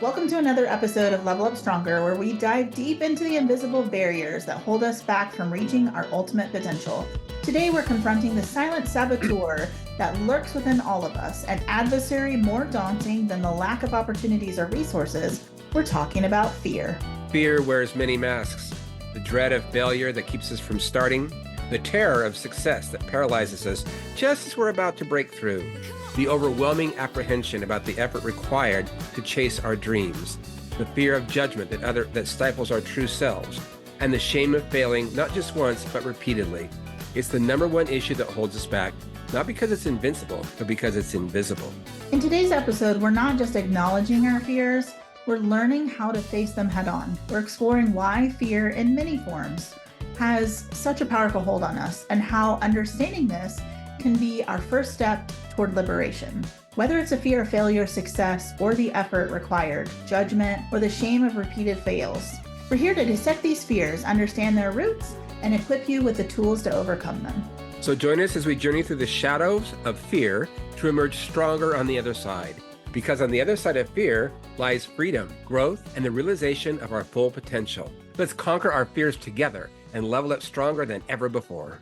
Welcome to another episode of Level Up Stronger, where we dive deep into the invisible barriers that hold us back from reaching our ultimate potential. Today, we're confronting the silent saboteur that lurks within all of us, an adversary more daunting than the lack of opportunities or resources. We're talking about fear. Fear wears many masks. The dread of failure that keeps us from starting, the terror of success that paralyzes us just as we're about to break through, the overwhelming apprehension about the effort required to chase our dreams, the fear of judgment that stifles our true selves, and the shame of failing not just once but repeatedly. It's the number one issue that holds us back, not because it's invincible, but because it's invisible. In today's episode, we're not just acknowledging our fears, we're learning how to face them head on. We're exploring why fear, in many forms, has such a powerful hold on us, and how understanding this can be our first step toward liberation. Whether it's a fear of failure, success, or the effort required, judgment, or the shame of repeated fails, we're here to dissect these fears, understand their roots, and equip you with the tools to overcome them. So join us as we journey through the shadows of fear to emerge stronger on the other side. Because on the other side of fear lies freedom, growth, and the realization of our full potential. Let's conquer our fears together and level up stronger than ever before.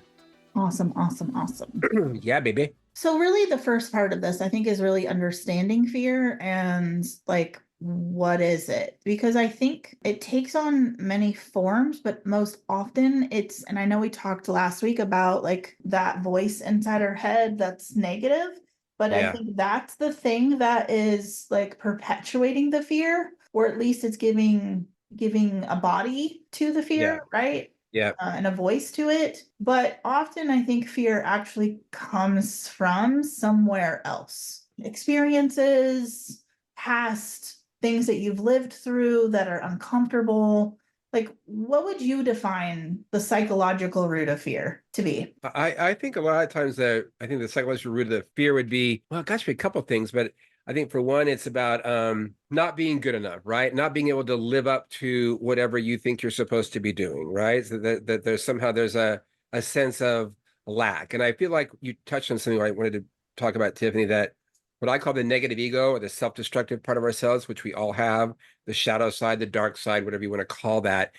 Awesome. Yeah, baby. So really the first part of this, I think, is really understanding fear and what is it? Because I think it takes on many forms, but most often it's, and I know we talked last week about that voice inside our head that's negative, but I think that's the thing that is perpetuating the fear, or at least it's giving a body to the fear, right? Yeah. And a voice to it. But often I think fear actually comes from somewhere else. Experiences, past things that you've lived through that are uncomfortable. What would you define the psychological root of fear to be? I think a lot of times the psychological root of the fear would be, well, gosh, be a couple of things, but I think for one, it's about not being good enough, right? Not being able to live up to whatever you think you're supposed to be doing, right? So that there's a sense of lack. And I feel like you touched on something I wanted to talk about, Tiffany, that what I call the negative ego, or the self-destructive part of ourselves, which we all have, the shadow side, the dark side, whatever you want to call that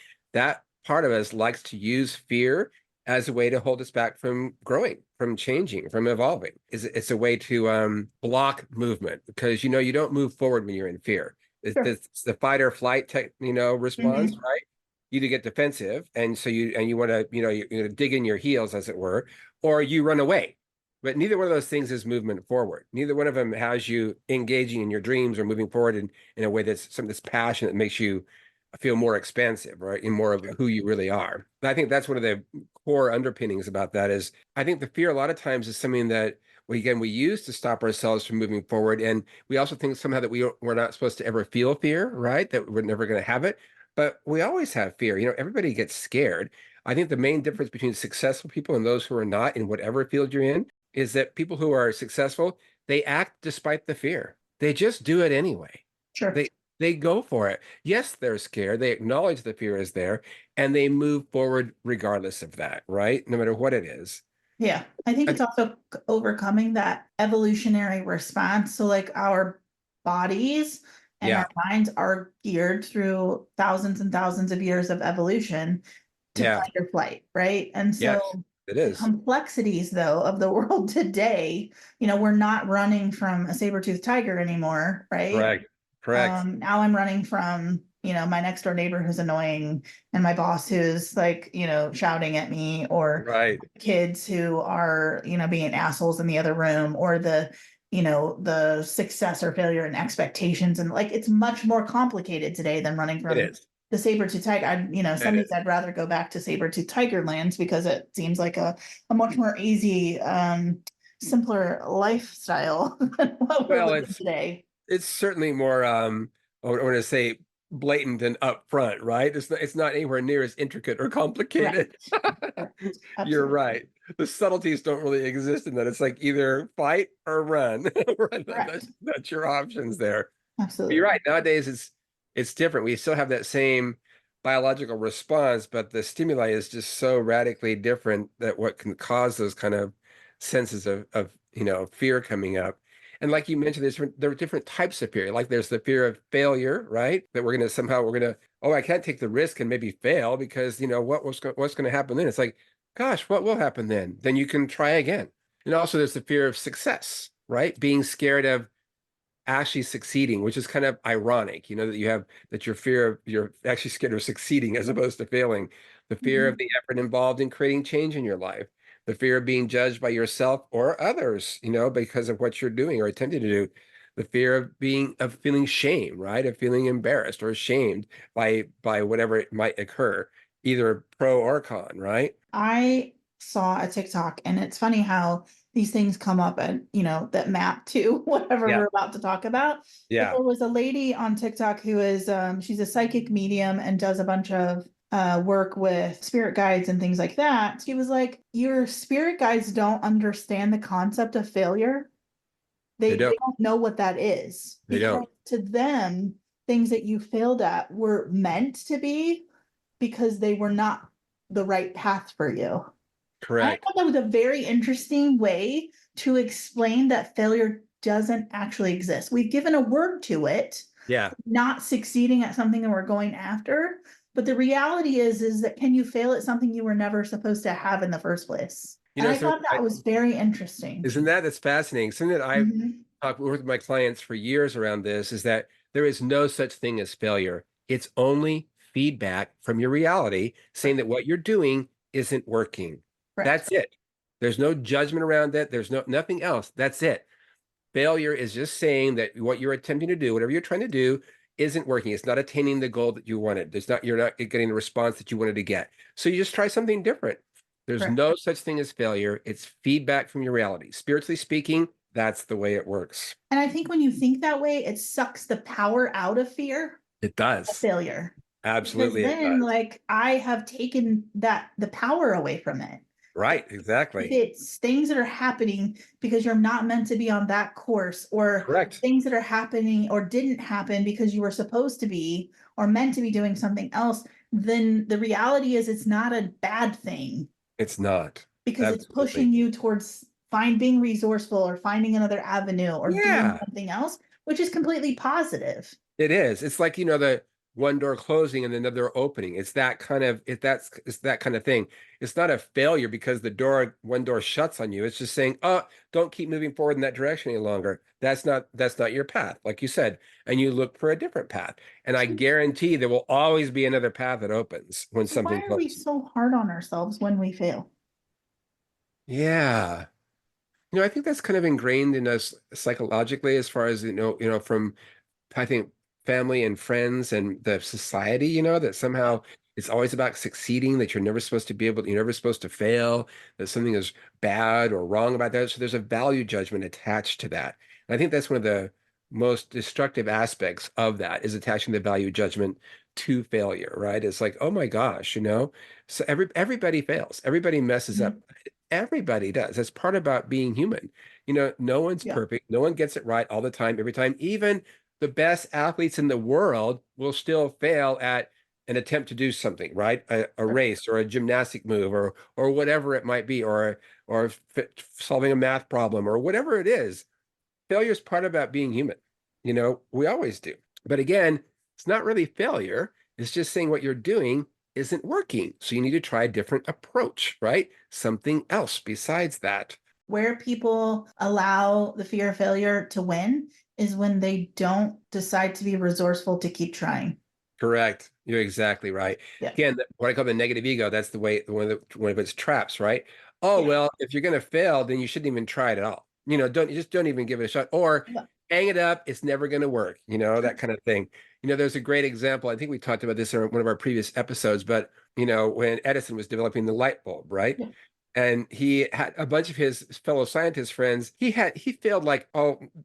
part of us likes to use fear as a way to hold us back from growing, from changing, from evolving. It's a way to block movement, because you don't move forward when you're in fear. It's the fight or flight response, right? You either get defensive, and so you want to you dig in your heels, as it were, or you run away. But neither one of those things is movement forward. Neither one of them has you engaging in your dreams or moving forward in a way that's something that's passionate, that makes you feel more expansive, right? And more of who you really are. And I think that's one of the core underpinnings about that is, I think the fear a lot of times is something that we use to stop ourselves from moving forward. And we also think somehow that we're not supposed to ever feel fear, right? That we're never going to have it. But we always have fear. Everybody gets scared. I think the main difference between successful people and those who are not, in whatever field you're in, is that people who are successful, they act despite the fear. They just do it anyway. Sure. They go for it. Yes, they're scared. They acknowledge the fear is there, and they move forward regardless of that, right? No matter what it is. Yeah. I think it's also overcoming that evolutionary response. So our bodies and our minds are geared through thousands and thousands of years of evolution to fight or flight, right? And so it is. The complexities, though, of the world today, we're not running from a saber-toothed tiger anymore, right? Correct. Now I'm running from, my next door neighbor who's annoying, and my boss who's shouting at me, or kids who are, being assholes in the other room, or the success or failure and expectations. And it's much more complicated today than running from the saber-tooth tiger. Some days I'd rather go back to saber-tooth tiger lands, because it seems like a much more easy, simpler lifestyle than what we're living today. It's certainly more, I want to say, blatant and upfront, right? It's not anywhere near as intricate or complicated. You're right. The subtleties don't really exist in that. It's either fight or run. That's your options there. Absolutely. But you're right. Nowadays, it's different. We still have that same biological response, but the stimuli is just so radically different that what can cause those kind of senses of fear coming up. And like you mentioned, there are different types of fear. Like there's the fear of failure, right? That we're gonna, oh, I can't take the risk and maybe fail because what's going to happen then? It's like, gosh, what will happen then? Then you can try again. And also there's the fear of success, right? Being scared of actually succeeding, which is kind of ironic, that you're actually scared of succeeding as opposed to failing. The fear of Mhm. the effort involved in creating change in your life, the fear of being judged by yourself or others, because of what you're doing or attempting to do, the fear of feeling shame, right? Of feeling embarrassed or ashamed by whatever it might occur, either pro or con, right? I saw a TikTok, and it's funny how these things come up and, that map to whatever Yeah. we're about to talk about. But Yeah. there was a lady on TikTok who is, she's a psychic medium and does a bunch of work with spirit guides and things like that. She was like, your spirit guides don't understand the concept of failure. They They don't. don't know what that is, They because don't. to them, things that you failed at were meant to be, because they were not the right path for you. I Correct. thought that was a very interesting way to explain that failure doesn't actually exist. We've given a word to it, Yeah. not succeeding at something that we're going after. But the reality is that, can you fail at something you were never supposed to have in the first place? And I So thought that was very interesting. that's fascinating. Something that I've Mhm. talked with my clients for years around this is that there is no such thing as failure. It's only feedback from your reality saying that what you're doing isn't working. Correct. That's it. There's no judgment around that. There's nothing else. That's it. Failure is just saying that what you're attempting to do, whatever you're trying to do, isn't working. It's not attaining the goal that you wanted. You're not getting the response that you wanted to get. So you just try something different. There's Correct. no such thing as failure. It's feedback from your reality. Spiritually speaking, that's the way it works. And I think when you think that way, it sucks the power out of fear It of does. failure. Because Absolutely, it then, does. like, I have taken the power away from it. Right, If exactly. it's things that are happening because you're not meant to be on that course, or Correct. things that are happening or didn't happen because you were supposed to be or meant to be doing something else, then the reality is it's not a bad thing, It's not. because it's Absolutely. pushing you towards being resourceful or finding another avenue or doing Yeah. something else, which is completely positive. It is. It's like, the one door closing and another opening. It's that kind of thing. It's not a failure because one door shuts on you. It's just saying, oh, don't keep moving forward in that direction any longer. That's not your path, like you said. And you look for a different path. And I guarantee there will always be another path that opens when So why something are we closes. so hard on ourselves when we fail? Yeah. I think that's kind of ingrained in us psychologically as far as, from I think family and friends and the society, that somehow it's always about succeeding, that you're never supposed to fail, that something is bad or wrong about that. So there's a value judgment attached to that. And I think that's one of the most destructive aspects of that is attaching the value judgment to failure, right? It's like, oh my gosh, so everybody fails, everybody messes up. Mhm. Everybody does. That's part about being human. No one's Yeah. perfect. No one gets it right all the time, every time. Even the best athletes in the world will still fail at an attempt to do something, right? A race or a gymnastic move or whatever it might be, or solving a math problem or whatever it is. Failure is part about being human. We always do. But again, it's not really failure. It's just saying what you're doing isn't working. So you need to try a different approach, right? Something else besides that. Where people allow the fear of failure to win is when they don't decide to be resourceful to keep trying. Correct. You're exactly right. Yeah. Again, what I call the negative ego, that's the way one of its traps, right? Oh, Yeah. well, if you're going to fail, then you shouldn't even try it at all. Don't even give it a shot or Yeah. hang it up. It's never going to work, that kind of thing. There's a great example. I think we talked about this in one of our previous episodes, but when Edison was developing the light bulb, right? Yeah. And he had a bunch of his fellow scientist friends. He failed like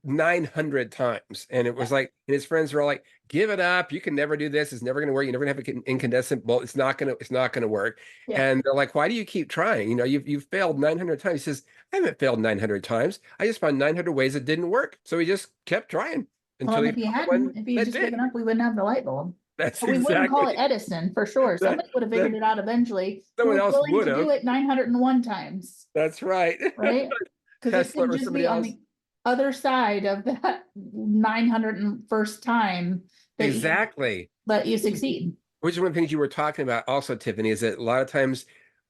900 times. And it was like, and his friends were all like, give it up. You can never do this. It's never going to work. You're never gonna have an incandescent bulb. It's not gonna work. Yeah. And they're like, why do you keep trying? You've failed 900 times. He says, I haven't failed 900 times. I just found 900 ways it didn't work. So he just kept trying Well, until and he if he found the one hadn't, if he had that just did. given up, we wouldn't have the light bulb. That's But we wouldn't call it exactly Edison for sure. that, Somebody would have that figured it out eventually, who someone was else willing would to do have. it 901 times, That's right. right? Because it Tesla could or just somebody be on else. the other side of that 901st time that you Exactly. let you succeed. Which is one of the things you were talking about also, Tiffany, is that a lot of times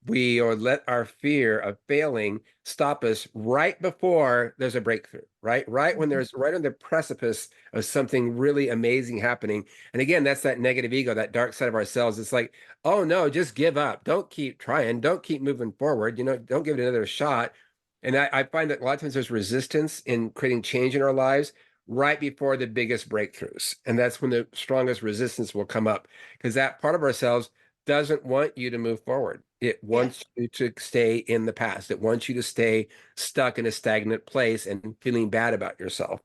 we or let our fear of failing stop us right before there's a breakthrough, right? Right when there's right on the precipice of something really amazing happening. And again, that's that negative ego, that dark side of ourselves. It's like, oh no, just give up. Don't keep trying. Don't keep moving forward. Don't give it another shot. And I find that a lot of times there's resistance in creating change in our lives right before the biggest breakthroughs. And that's when the strongest resistance will come up because that part of ourselves doesn't want you to move forward. It Yeah. wants you to stay in the past. It wants you to stay stuck in a stagnant place and feeling bad about yourself.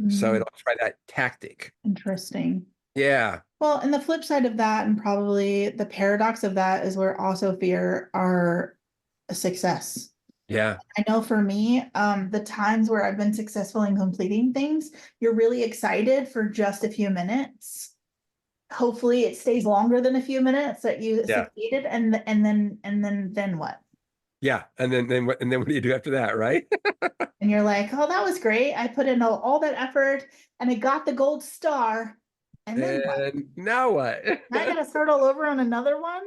So Mm, it'll try that tactic. interesting. Yeah. Well, and the flip side of that, and probably the paradox of that, is where also fear are a success. Yeah. I know for me, the times where I've been successful in completing things, you're really excited for just a few minutes. Hopefully it stays longer than a few minutes that you Yeah. succeeded, and then what? Yeah. And then what do you do after that, right? And you're like, oh, that was great. I put in all that effort and I got the gold star. And then what? And now what? Now I gotta start all over on another one.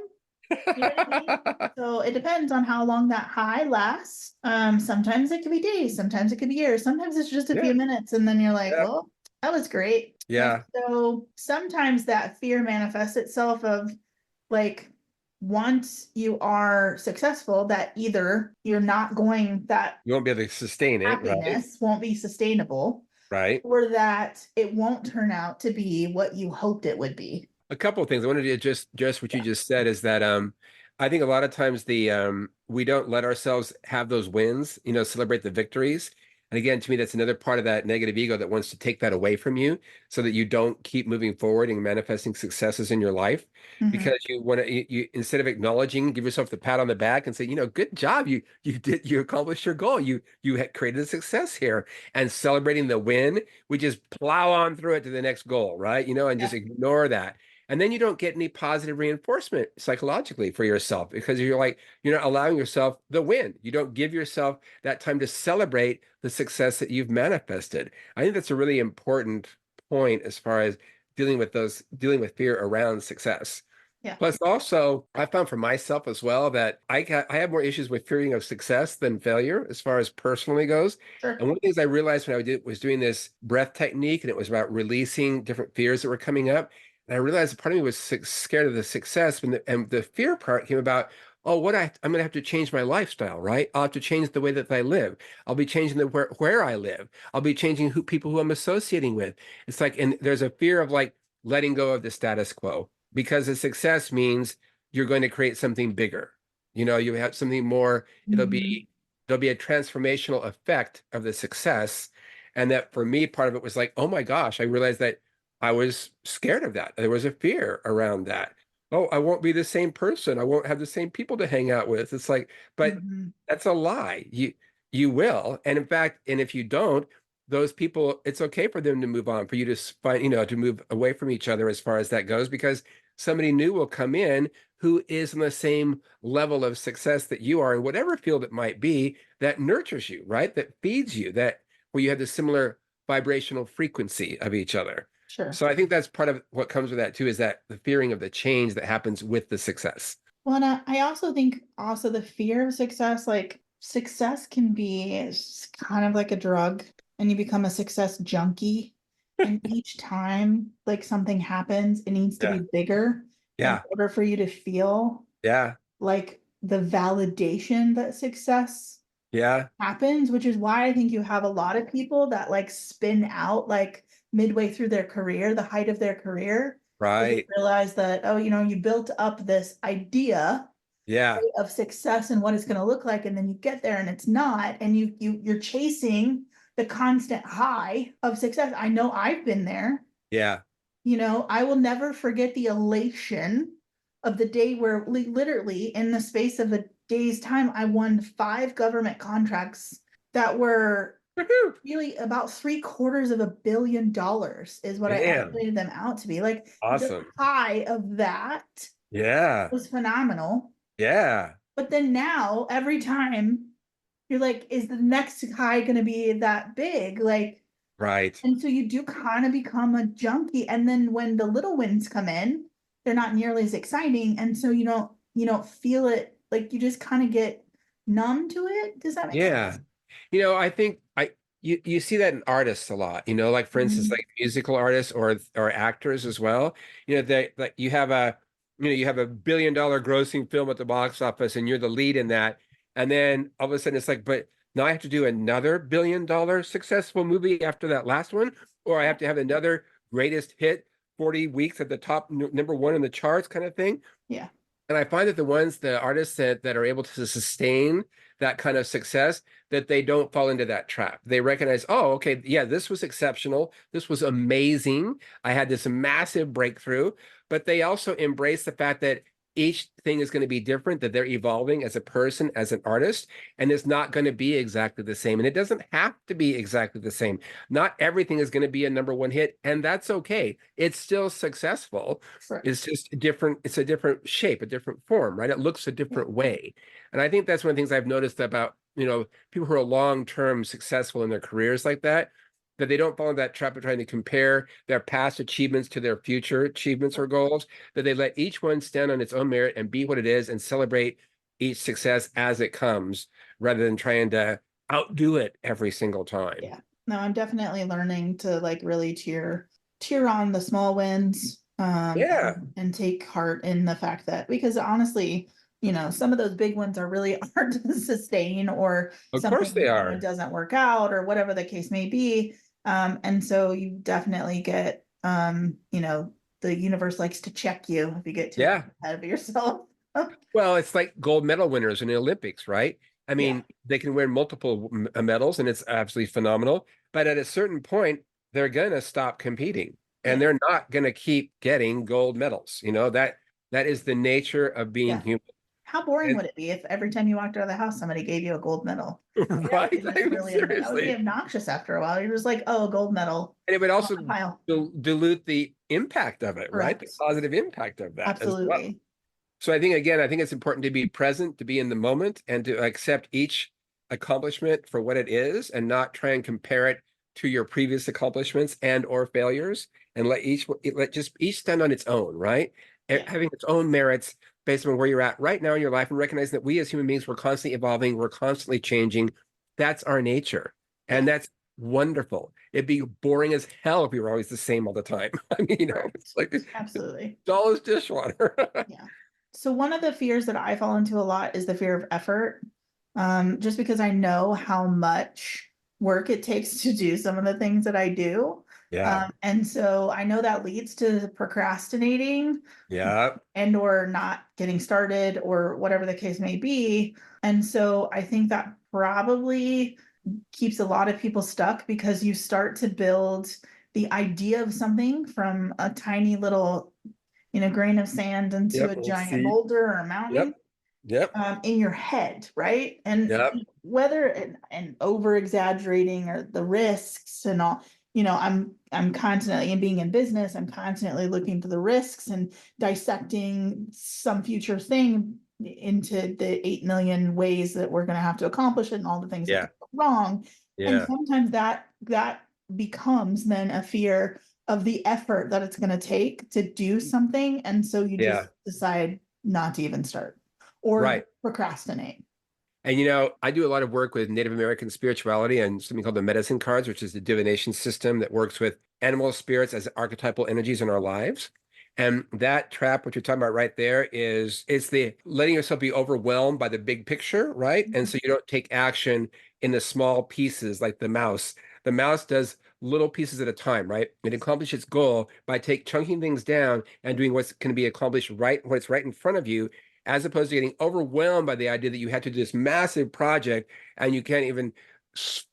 You know what I mean? So it depends on how long that high lasts. Sometimes it could be days, sometimes it could be years, sometimes it's just a Yeah. few minutes, and then you're like, Yeah. well, that was great. And Yeah. so sometimes that fear manifests itself of like once you are successful, that either you're not going that You won't be able to sustain it, right? happiness won't be sustainable, Right. or that it won't turn out to be what you hoped it would be. A couple of things. I wanted to just what Yeah, you just said is that I think a lot of times the we don't let ourselves have those wins, celebrate the victories. And again, to me, that's another part of that negative ego that wants to take that away from you so that you don't keep moving forward and manifesting successes in your life. mhm, Because you want to you instead of acknowledging, give yourself the pat on the back and say, good job. You accomplished your goal. You had created a success here. And celebrating the win, we just plow on through it to the next goal, right? And yeah, just ignore that. And then you don't get any positive reinforcement psychologically for yourself because you're not allowing yourself the win. You don't give yourself that time to celebrate the success that you've manifested. I think that's a really important point as far as dealing with fear around success. yeah, Plus, also, I found for myself as well that I have more issues with fearing of success than failure as far as personally goes. sure. And one of the things I realized when was doing this breath technique, and it was about releasing different fears that were coming up. And I realized part of me was scared of the success, and the fear part came about. Oh, I'm going to have to change my lifestyle, right? I'll have to change the way that I live. I'll be changing where I live. I'll be changing people who I'm associating with. It's like, and there's a fear of like letting go of the status quo because the success means you're going to create something bigger. You have something more, Mhm. there'll be a transformational effect of the success. And that for me, part of it was like, oh my gosh, I realized that I was scared of that. There was a fear around that. Oh, I won't be the same person. I won't have the same people to hang out with. It's like, but Mhm. that's a lie. You will. And in fact, and if you don't, those people, it's okay for them to move on, for you to find, to move away from each other as far as that goes, because somebody new will come in who is in the same level of success that you are in whatever field it might be, that nurtures you, right? That feeds you, that where you have the similar vibrational frequency of each other. Sure. So I think that's part of what comes with that too, is that the fearing of the change that happens with the success. Well, and I also think also the fear of success, like success can be kind of like a drug, and you become a success junkie. And each time like something happens, it needs to Yeah. be bigger in Yeah. order for you to feel Yeah. like the validation that success Yeah. happens, which is why I think you have a lot of people that like spin out like midway through their career, the height of their career. They Right. realize that, oh, you built up this idea Yeah. of success and what it's going to look like, and then you get there and it's not, and you're chasing the constant high of success. I know I've been there. Yeah. I will never forget the elation of the day where literally in the space of a day's time, I won 5 government contracts that were Woohoo. really about $750 million is what I Man. estimated them out to be. Like the Awesome. high of that Yeah. was phenomenal. Yeah. But then now, every time you're like, is the next high going to be that big? Like, Right. and so you do kind of become a junkie. And then when the little wins come in, they're not nearly as exciting. And so you don't feel it, like you just kind of get numb to it. Does that make Yeah. sense? I think you see that in artists a lot, like for instance, Mhm. like musical artists or actors as well. They like you have a $1 billion grossing film at the box office and you're the lead in that. And then all of a sudden it's like, but now I have to do another $1 billion successful movie after that last one, or I have to have another greatest hit 40 weeks at the top number one in the charts kind of thing. Yeah. And I find that the artists that are able to sustain that kind of success, that they don't fall into that trap. They recognize, oh, okay, yeah, this was exceptional. This was amazing. I had this massive breakthrough, but they also embrace the fact that each thing is going to be different, that they're evolving as a person, as an artist, and it's not going to be exactly the same. And it doesn't have to be exactly the same. Not everything is going to be a number one hit, and that's okay. It's still successful. Right. It's just different. It's a different shape, a different form, right? It looks a different way. And I think that's one of the things I've noticed about, people who are long-term successful in their careers like that they don't fall into that trap of trying to compare their past achievements to their future achievements or goals, that they let each one stand on its own merit and be what it is and celebrate each success as it comes, rather than trying to outdo it every single time. Yeah. No, I'm definitely learning to like really cheer on the small wins, Yeah, and take heart in the fact that, because honestly, some of those big ones are really hard to sustain, or of course something, they are. doesn't work out, or whatever the case may be. And so you definitely get, the universe likes to check you if you get too Yeah. ahead of yourself. Well, it's like gold medal winners in the Olympics, right? I Yeah. mean, they can win multiple medals and it's absolutely phenomenal. But at a certain point, they're going to stop competing and Yeah. they're not going to keep getting gold medals. That is the nature of being Yeah. human. How boring And would it be if every time you walked out of the house, somebody gave you a gold medal? That right? would be I just mean, really, that would be seriously. obnoxious after a while. You're just like, oh, gold medal And it would on also the pile. dilute the impact of it, right? The Correct. positive impact of that as well. Absolutely. So I think it's important to be present, to be in the moment, and to accept each accomplishment for what it is, and not try and compare it to your previous accomplishments and or failures, and let just each stand on its own, right? Yeah. Having its own merits based on where you're at right now in your life, and recognizing that we as human beings, we're constantly evolving, we're constantly changing. That's our nature, and Yeah. that's wonderful. It'd be boring as hell if we were always the same all the time. I mean, it's Correct. like Absolutely. dull as dishwater. Yeah. So one of the fears that I fall into a lot is the fear of effort. Just because I know how much work it takes to do some of the things that I do. Yeah. And so I know that leads to procrastinating Yeah. and or not getting started or whatever the case may be. And so I think that probably keeps a lot of people stuck, because you start to build the idea of something from a tiny little, grain of sand into Yep. a We'll giant see. boulder or a mountain, Yep. Yep. in your head, right? And Yep. whether and over exaggerating or the risks and all, I'm constantly, and being in business, I'm constantly looking to the risks and dissecting some future thing into the 8 million ways that we're going to have to accomplish it and all the things that Yeah. could go wrong. And Yeah. sometimes that becomes then a fear of the effort that it's going to take to do something. And so you Yeah. just decide not to even start or Right. procrastinate. And I do a lot of work with Native American spirituality and something called the medicine cards, which is the divination system that works with animal spirits as archetypal energies in our lives. And that trap, what you're talking about right there, it's the letting yourself be overwhelmed by the big picture, right? And so you don't take action in the small pieces like the mouse. The mouse does little pieces at a time, right? It accomplishes its goal by chunking things down and doing what's going to be accomplished right when it's right in front of you, as opposed to getting overwhelmed by the idea that you have to do this massive project and you can't even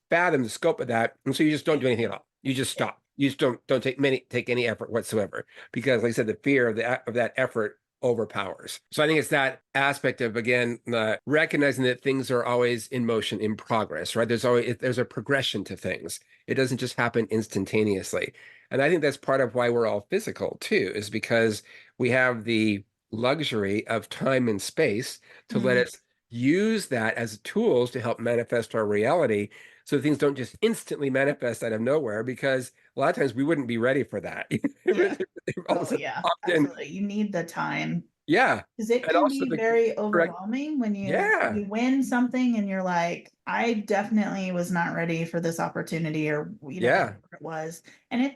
fathom the scope of that. And so you just don't do anything at all. You just stop. You just don't take any effort whatsoever, because like I said, the fear of that effort overpowers. So I think it's that aspect of, again, recognizing that things are always in motion, in progress, right? There's a progression to things. It doesn't just happen instantaneously. And I think that's part of why we're all physical too, is because we have the luxury of time and space to let us use that as tools to help manifest our reality so things don't just instantly manifest out of nowhere, because a lot of times we wouldn't be ready for that. Yeah. All of a Oh sudden, yeah, often, absolutely. You need the time yeah. because it And can also be the very correct, overwhelming when yeah, you win something and you're like, I definitely was not ready for this opportunity or yeah, whatever it was. And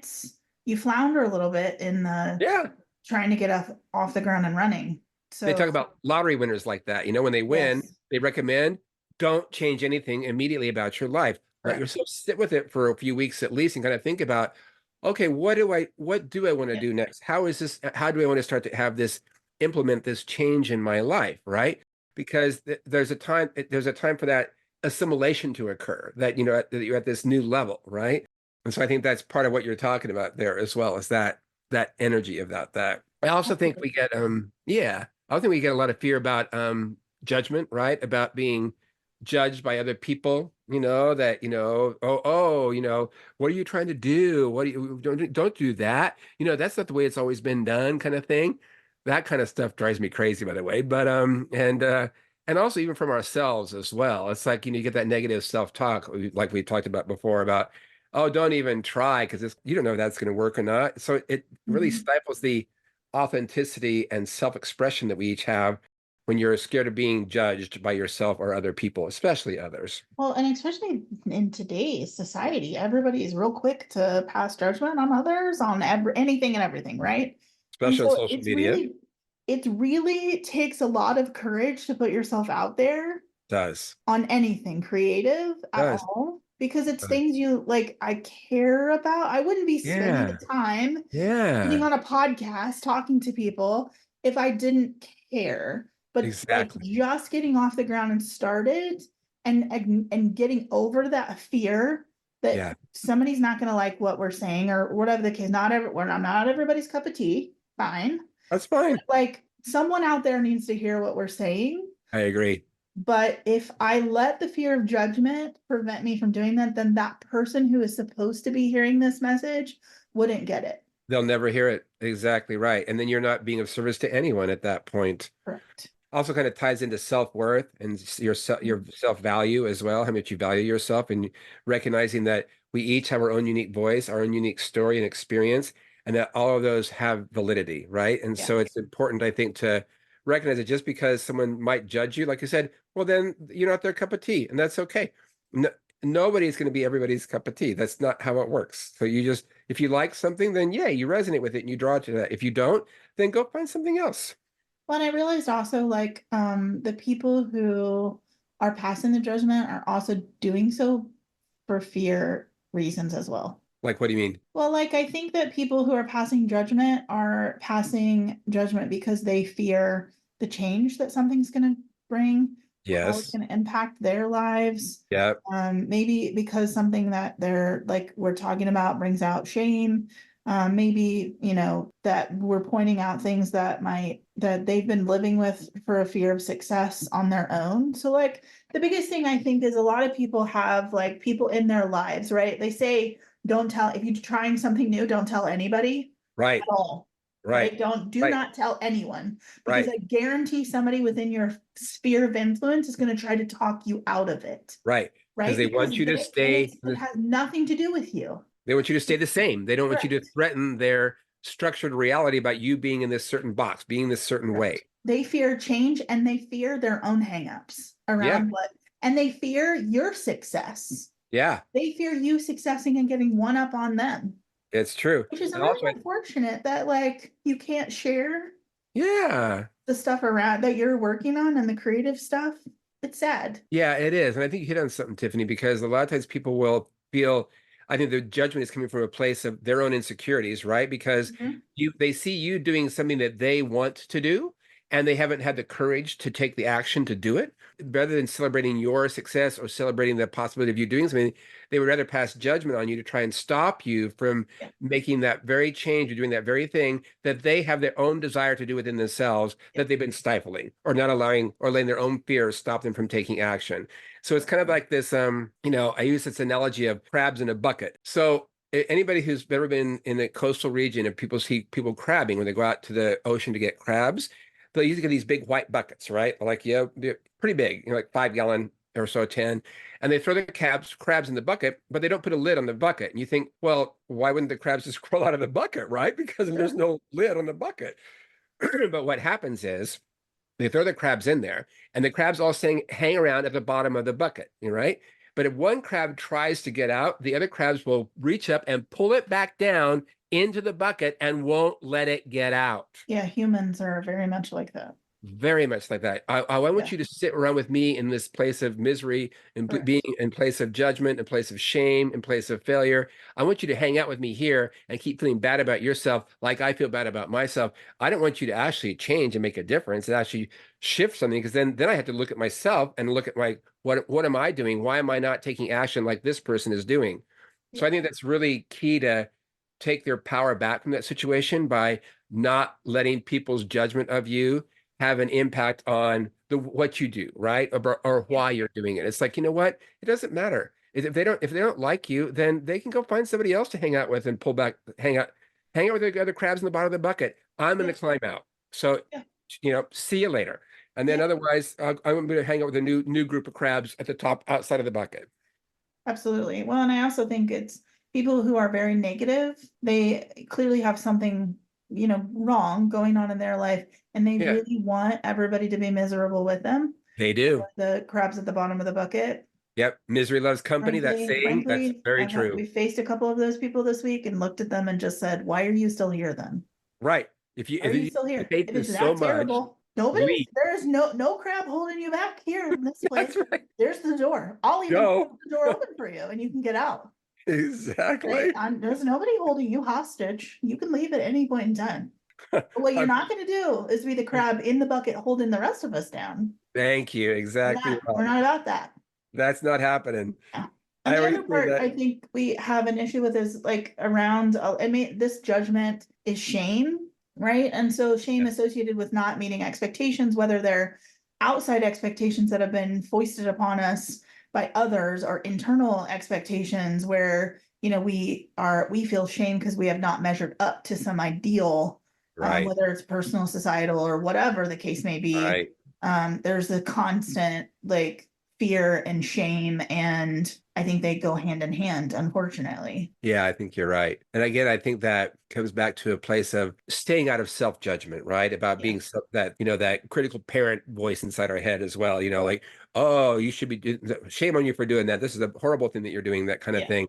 you flounder a little bit in the yeah. trying to get off the ground and running. They So talk about lottery winners like that. When they win, yes, they recommend don't change anything immediately about your life. Let correct. yourself sit with it for a few weeks at least and kind of think about, okay, what do I want to Yeah. do next? How do I want to start to have this implement this change in my life, right? Because there's a time for that assimilation to occur, that that you're at this new level, right? And so I think that's part of what you're talking about there as well, is that energy of that. I also think we get yeah. I think we get a lot of fear about judgment, right? About being judged by other people, that, what are you trying to do? What do you don't do that? That's not the way it's always been done, kind of thing. That kind of stuff drives me crazy, by the way. But and also even from ourselves as well. It's like, you get that negative self-talk, like we talked about before, about, oh, don't even try because you don't know if that's going to work or not. So it really Mhm. stifles the authenticity and self-expression that we each have when you're scared of being judged by yourself or other people, especially others, Well, and especially in today's society, everybody is real quick to pass judgment on others on anything and everything, right? And especially on so social media. it really takes a lot of courage to put yourself out there Does, on anything creative at does, all because it's does. things you like I care about. I wouldn't be spending Yeah, the time getting yeah, on a podcast talking to people if I didn't care. But like exactly. just getting off the ground and started and getting over that fear that Yeah, somebody's not going to like what we're saying or whatever the case. I'm not everybody's cup of tea. Fine. that's But fine. like someone out there needs to hear what we're saying. I agree. But if I let the fear of judgment prevent me from doing that, then that person who is supposed to be hearing this message wouldn't get it. They'll never hear it. Exactly right. And then you're not being of service to anyone at that point. Correct. Also kind of ties into self-worth and your self-value as well, how much you value yourself, and recognizing that we each have our own unique voice, our own unique story and experience, and that all of those have validity, right? And Yeah. so it's important, I think, to recognize that just because someone might judge you, like you said, well, then you're not their cup of tea, and that's okay. No, nobody's going to be everybody's cup of tea. That's not how it works. So if you like something, then yeah, you resonate with it and you draw to that. If you don't, then go find something else. Well, and I realized also like the people who are passing the judgment are also doing so for fear reasons as well. Like, what do you mean? Well, like I think that people who are passing judgment because they fear the change that something's going to bring or how it's Yes. going to impact their lives. Yeah. Maybe because something that they're like we're talking about brings out shame. Maybe, that we're pointing out things that they've been living with for a fear of success on their own. So like the biggest thing I think is a lot of people have like people in their lives, right? They say don't tell if you're trying something new, don't tell anybody Right. at all. Right. Right? Do Right. not tell anyone because Right. I guarantee somebody within your sphere of influence is going to try to talk you out of it. Right. Because Right? they Because want you to stay, it has nothing to do with you. they want you to stay the same. They don't want you to Correct. threaten their structured reality about you being in this certain box, being this certain way. Correct. They fear change and they fear their own hangups Yeah. around and they fear your success. Yeah. They fear you successing and getting one up on them. It's true. Which is And really also, unfortunate that like you can't share yeah. the stuff around that you're working on and the creative stuff. It's sad. Yeah, it is. And I think you hit on something, Tiffany, because a lot of times people will feel, I think the judgment is coming from a place of their own insecurities, right? Because Mhm. they see you doing something that they want to do, and they haven't had the courage to take the action to do it. Rather than celebrating your success or celebrating the possibility of you doing something, they would rather pass judgment on you to try and stop you from Yeah. making that very change or doing that very thing that they have their own desire to do within themselves, Yeah. that they've been stifling or not allowing, or letting their own fears stop them from taking action. So it's kind of like this, I use this analogy of crabs in a bucket. So anybody who's ever been in a coastal region, and people see people crabbing when they go out to the ocean to get crabs, they'll usually get these big white buckets, right? Like, they're pretty big, like 5 gallon or so, 10. And they throw the crabs in the bucket, but they don't put a lid on the bucket. And you think, well, why wouldn't the crabs just crawl out of the bucket, right? Because there's no lid on the bucket. But what happens is they throw the crabs in there, and the crabs all hang around at the bottom of the bucket, right? But if one crab tries to get out, the other crabs will reach up and pull it back down into the bucket and won't let it get out. Yeah, humans are very much like that. Very much like that. I want Yeah. you to sit around with me in this place of misery and Correct. being in place of judgment, in place of shame, in place of failure. I want you to hang out with me here and keep feeling bad about yourself like I feel bad about myself. I don't want you to actually change and make a difference and actually shift something, because then I have to look at myself and look at what am I doing? Why am I not taking action like this person is doing? So I think that's really key to take their power back from that situation by not letting people's judgment of you have an impact on what you do, right? Or why you're doing it. It's like, you know what? It doesn't matter. If they don't like you, then they can go find somebody else to hang out with and hang out with the other crabs in the bottom of the bucket. I'm going to climb out. So, see you later. And then otherwise, I'm going to hang out with a new group of crabs at the top outside of the bucket. Absolutely. Well, and I also think it's people who are very negative, they clearly have something, wrong going on in their life, and they really want everybody to be miserable with them. They do. The crabs at the bottom of the bucket. Yep. Misery loves company. That saying, that's very true. We faced a couple of those people this week and looked at them and just said, why are you still here then? Right. If you still here? hate If this it's so that terrible, there's no crab holding you back here in this place. Right. There's the door. I'll even hold the door open for you and you can get out. Exactly. Right? There's nobody holding you hostage. You can leave at any point in time. But what you're not going to do is be the crab in the bucket holding the rest of us down. Thank you. Exactly. We're not about that. That's not happening. Yeah. And the other part I think we have an issue with is like around, this judgment is shame, right? And so shame associated with not meeting expectations, whether they're outside expectations that have been foisted upon us by others or internal expectations where, we feel shame because we have not measured up to some ideal, right. Whether it's personal, societal, or whatever the case may be. Right. There's a constant fear and shame, and I think they go hand in hand, unfortunately. Yeah, I think you're right. And again, I think that comes back to a place of staying out of self-judgment, right? About being that critical parent voice inside our head as well, like, oh, you should be, shame on you for doing that. This is a horrible thing that you're doing, that kind of thing.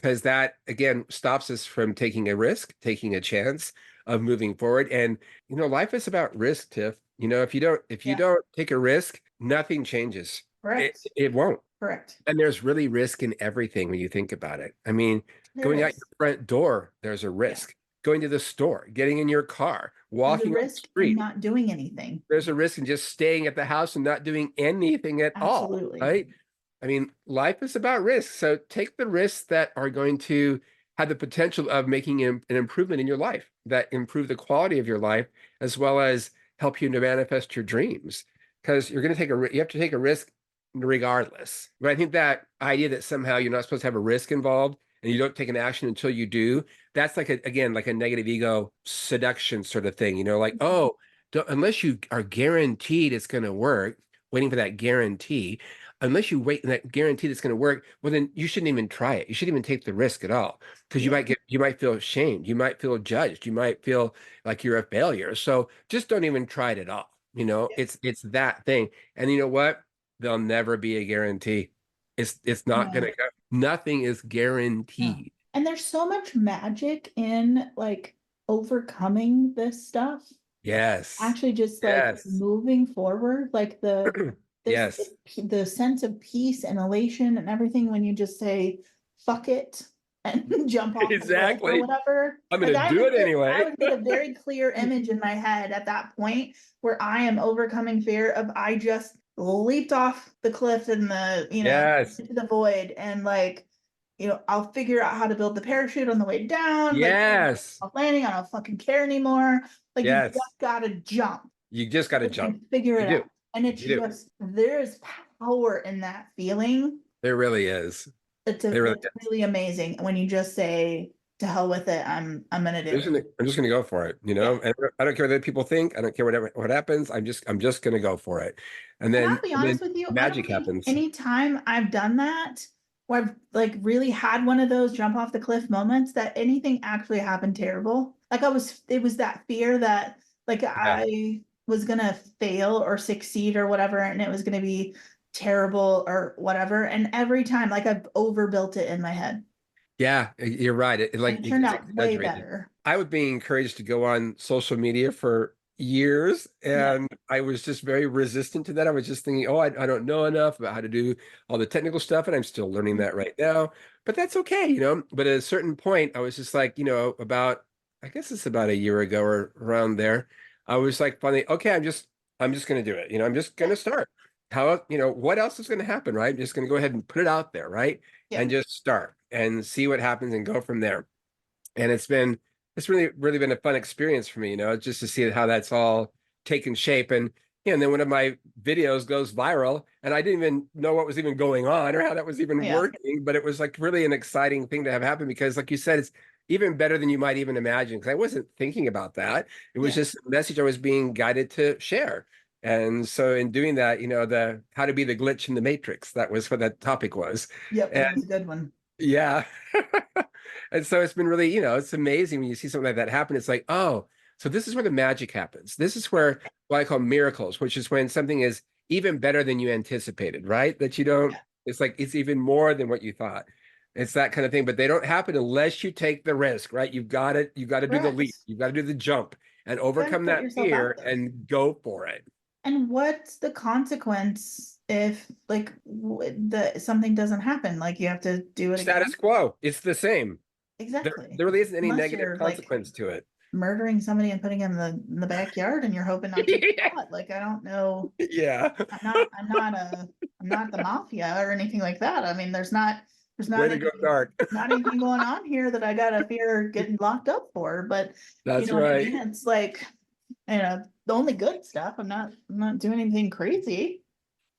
Because that, again, stops us from taking a risk, taking a chance of moving forward. And, life is about risk, Tiff. If you don't take a risk, nothing changes. Correct. It won't. Correct. And there's really risk in everything when you think about it. I mean, going out your front door, there's a risk. Going to the store, getting in your car, walking on the street, not doing anything. There's a risk in just staying at the house and not doing anything at all. Right? I mean, life is about risk. So take the risks that are going to have the potential of making an improvement in your life, that improve the quality of your life, as well as help you to manifest your dreams. Because you have to take a risk regardless. But I think that idea that somehow you're not supposed to have a risk involved and you don't take an action until you do, that's like a negative ego seduction sort of thing, unless you are guaranteed it's going to work, waiting for that guarantee, unless you wait that guarantee that's going to work, well, then you shouldn't even try it. You shouldn't even take the risk at all, because you might feel ashamed. You might feel judged. You might feel like you're a failure. So just don't even try it at all. It's that thing. And you know what? There'll never be a guarantee. It's not going to go. Nothing is guaranteed. No. And there's so much magic in overcoming this stuff. Yes. Actually just moving forward, the sense of peace and elation and everything when you just say, fuck it, and jump off exactly or whatever. I'm going to do it anyway. I would get a very clear image in my head at that point where I am overcoming fear of I just leaped off the cliff in the, into the void, and I'll figure out how to build the parachute on the way down. Yes. Landing, I don't fucking care anymore. You just gotta jump. You just gotta jump. Figure it out. And it's there's power in that feeling. There really is. It's really amazing when you just say, to hell with it. I'm gonna do it. I'm just gonna go for it, Yeah. and I don't care what other people think. I don't care what happens. I'm just gonna go for it. And I'll be And then honest with you, I don't magic think happens. any time I've done that, where I've like really had one of those jump off the cliff moments, that anything actually happened terrible. Like it was that fear that like Yeah. I was gonna fail or succeed or whatever, and it was gonna be terrible or whatever. And every time, like I've overbuilt it in my head. Yeah, you're right. And Like it it turned gets out way exaggerated. better. I was being encouraged to go on social media for years, Yeah. and I was just very resistant to that. I was just thinking, oh, I don't know enough about how to do all the technical stuff, and I'm still learning that right now. But that's okay, But at a certain point, I was just like, about I guess it's about a year ago or around there. I was like, finally, okay, I'm just going to do it. I'm just going Yeah. to start. What else is going to happen, right? I'm just going to go ahead and put it out there, right? Yeah. And just start and see what happens and go from there. And it's really been a fun experience for me, just to see how that's all taken shape. And then one of my videos goes viral, and I didn't even know what was even going on or how that was even Yeah. working, but it was like really an exciting thing to have happen because, like you said, it's even better than you might even imagine. Because I wasn't thinking about that. It was Yeah. just a message I was being guided to share. And so in doing that, the how to be the glitch in the matrix, that was what that topic was. Yep. And That was a good one. yeah. And so it's been really, it's amazing when you see something like that happen. It's like, oh, so this is where the magic happens. This is where what I call miracles, which is when something is even better than you anticipated, right? That you don't, Yeah. it's like it's even more than what you thought. It's that kind of thing, but they don't happen unless you take the risk, right? You've got to do the Correct. leap, you've got to do the jump and You gotta overcome put that yourself out fear there. and go for it. And what's the consequence if like the something doesn't happen? Like you have to do it again? Status quo, it's the same. Exactly. There really isn't any Unless negative you're like consequence to it. murdering somebody and putting them in the backyard and you're hoping not to get caught. Like I don't know. Yeah. I'm not the mafia or anything like that. I mean, there's Way to go, dark. not anything going on here that I gotta fear getting locked up for. But you That's know what I right. mean? It's like, the only good stuff. I'm not doing anything crazy.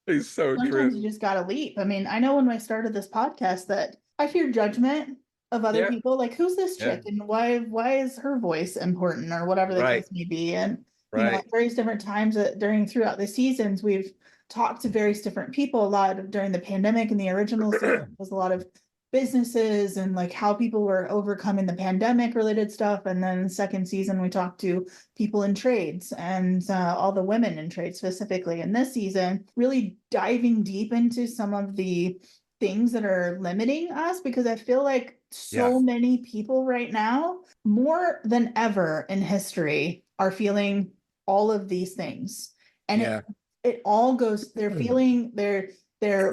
It's so Sometimes true. you just gotta leap. I mean, I know when I started this podcast that I fear judgment of other Yeah. people. Like, who's this Yeah. chick and why is her voice important or whatever the Right. case may be? And Right. at various different times throughout the seasons, we've talked to various different people. A lot during the pandemic and the original season was a lot of businesses and like how people were overcoming the pandemic related stuff. And then second season, we talked to people in trades and all the women in trade specifically. And this season, really diving deep into some of the things that are limiting us because I feel like Yeah. so many people right now, more than ever in history, are feeling all of these things. And Yeah. it all goes, they're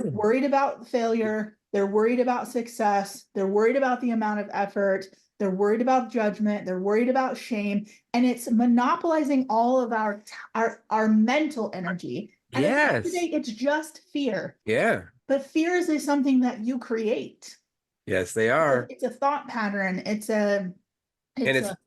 worried about failure, they're worried about success, they're worried about the amount of effort, they're worried about judgment, they're worried about shame, and it's monopolizing all of our mental energy. And at the end of the Yes. day, it's just fear. Yeah. But fear is something that you create. Yes, they are. It's a thought pattern, And it's a